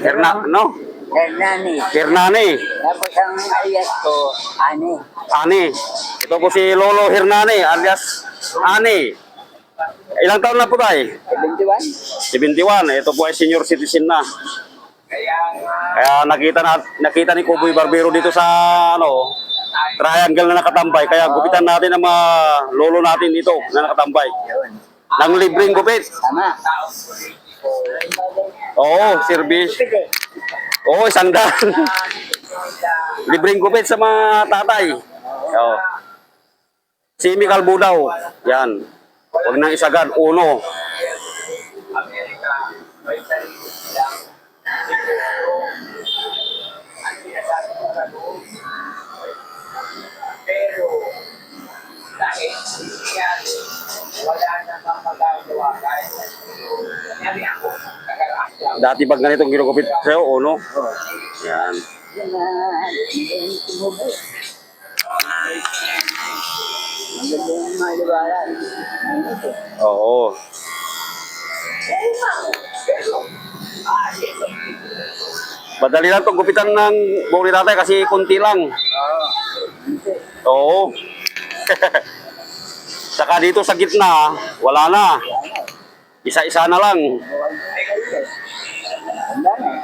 No? Hernani. Hernani. Tapos ang alias ko, Ani. Ani. Ito po si Lolo Hernani alias Ani. Ilang taon na po tayo? 71? 71. Ito po ay senior citizen na. Kaya nakita ni Kuboy Barbero dito sa triangle na nakatambay. Kaya gupitan natin ang mga lolo natin dito na nakatambay. Yun. Nang libreng gupit. Tama. Oo, service. Gupit eh. Oo, 100. Libreng gupit sa mga tatay. Oo. Simi kalbo daw. Yan. Huwag nang isagad. Uno. Pero dahil wala namang magagawa kahit nangyari ako. Dati pag ganitong ginugupit sa'yo, uno. Yan. Yung hindi tumubay. Maganda yung maliwaran. Oo. Madali lang itong gupitan ng buhok ni tatay kasi kunti lang. Oo. Saka dito sa gitna, wala na. Isa-isa na lang. Handa na eh.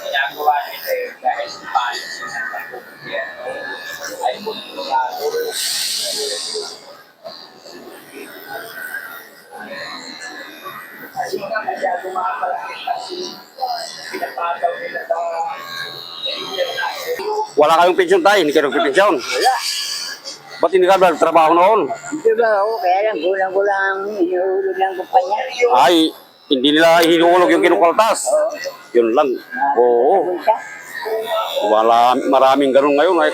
Ginagawa nila yung dahil sa paano sa pagkukumpiyano ay punulado. Kasi nga masyado mga malaki kasi pinapagaw nila ito Wala kayong pensyon tayo, hindi kayo nagpipensyon. Wala. Ba't hindi ka trabaho noon? Hindi ba ako? Kaya lang, kulang-kulang ang inuulog ng kumpanya. Ay, hindi nila hinuulog yung kinukaltas. Yun lang. Oo. Bulsa. Maraming ganun ngayon. Ay,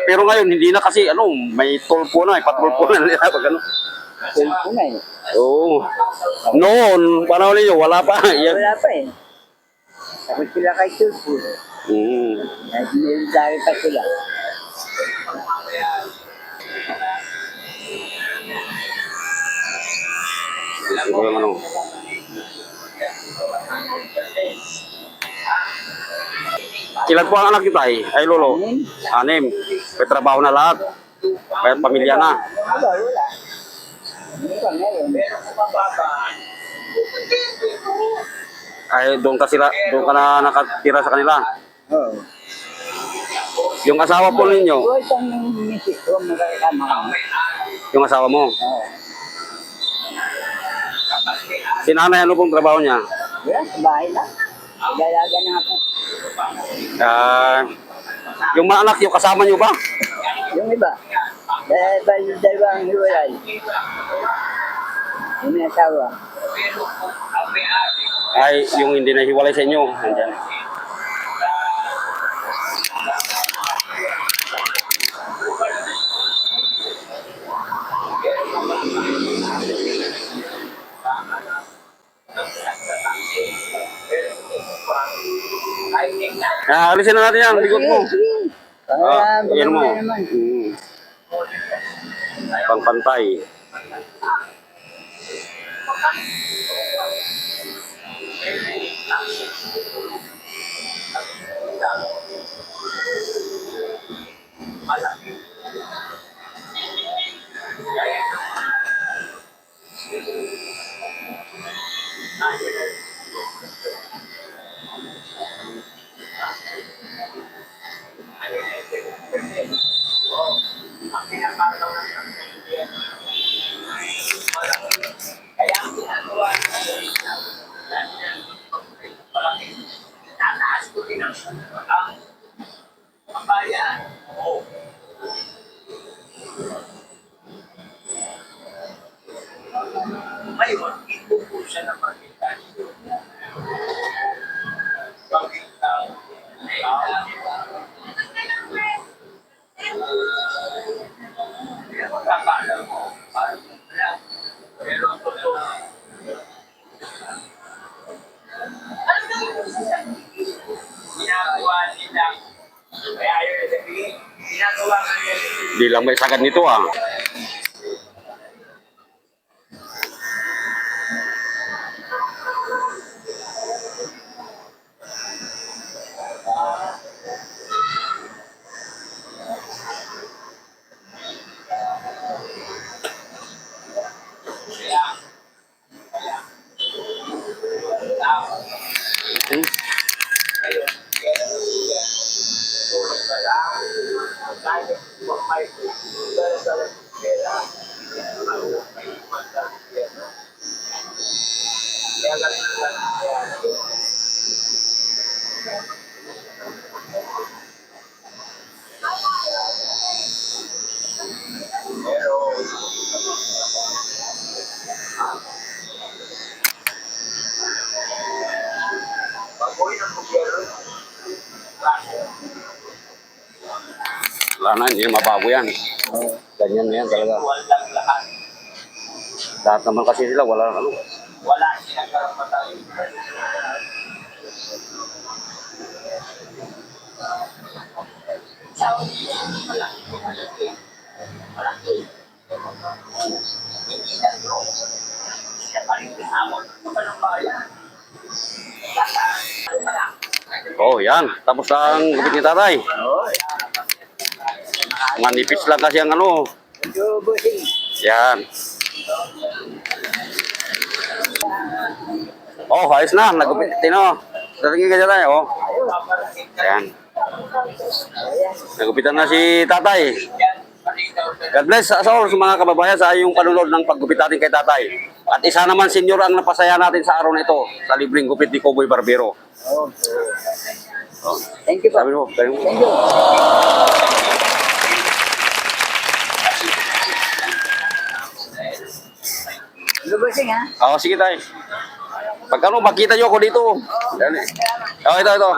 pero ngayon, hindi na kasi, may tulpo na, may patulpo na nila. Pag Tulpo na eh. Oo. Noon, panahon ninyo, wala pa. Yan. Wala pa eh. Tapos sila kay Tulpo. Military pa sila. Ito yung ano. Ilan po ang anak kita ay lolo? Anim. May trabaho na lahat. May pamilya na. Wala, wala. Hindi pa meron. Ay doon ka na nakatira sa kanila. Oo. Yung asawa po ninyo, Huwag kang misis ko, magkakama kami. yung asawa mo. Oo. Si nanay, ano pong trabaho niya? Wala, sa bahay lang. Dalaga na ako. Yung mga anak, yung kasama niyo ba? Yung iba, dalawang hiwalay. Yung may asawa. Ay, yung hindi nahiwalay sa inyo. Andyan. Alisin na natin yan, bigot mo. Yan mo. Pangpantay. Kaya ang ginagawa nila tataas ko din ang bayan. Ngayon, ibubo siya ng magitan. Magitan. Kakala mo, parang wala. Pero ang totoo, ginagawa nila. Kaya ayaw na sabihin, ginagawa nga nila. Di lang may sagad nito ah. Wala na, hindi na mabago yan. Ganyan na yan talaga. Walang lahat. Lahat naman kasi sila, wala ano. Wala silang karapatan. Oh, yan. Tapos ang gupit ni tatay. Manipis lang kasi ang ano. Ito, bossing. Yan. Oh, ayos na. Nagupit. Tino. Datingin ka dyan tayo. Oh. Yan. Nagupitan na si tatay. God bless sa all sa mga kababayan sa iyong panunod ng paggupit natin kay tatay. At isa naman senior ang napasaya natin sa araw na ito sa libreng gupit ni Cowboy Barbero. Oh, Oh. thank you po. Sabi mo, kayo. Thank you. Hello, bossing, ha? Oh, sige tayo. Pagkano, makita nyo ako dito. Yan eh. Oh, ito.